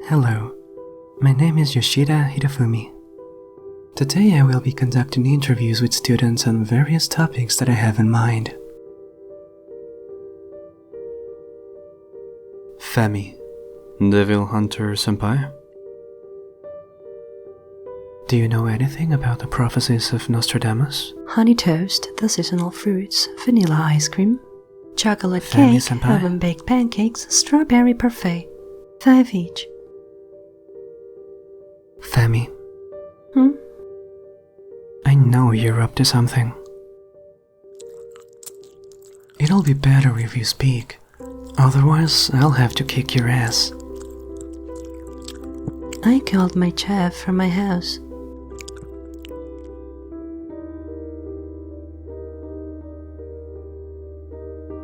Hello, my name is Yoshida Hidefumi. Today I will be conducting interviews with students on various topics that I have in mind. Femi, Devil Hunter Senpai. Do you know anything about the prophecies of Nostradamus? Honey toast, the seasonal fruits, vanilla ice cream, chocolate Femi cake, senpai? oven-baked pancakes, strawberry parfait. 5 each. Femi, Hmm? I know you're up to something. It'll be better if you speak, otherwise I'll have to kick your ass. I called my chef from my house.